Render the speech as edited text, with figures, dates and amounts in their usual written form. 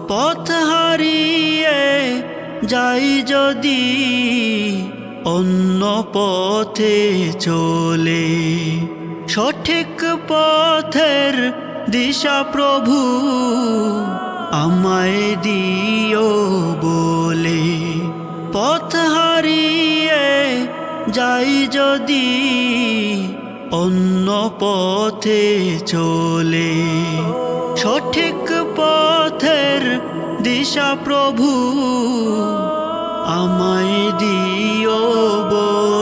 পথ হারিয়ে যাই যদি অন্য পথে চলে, সঠিক পথের দিশা প্রভু আমায় দিও বলে। পথ হারিয়ে যাই যদি অন্য পথে চলে, সঠিক পথের দিশা প্রভু আমায় দিও বলে।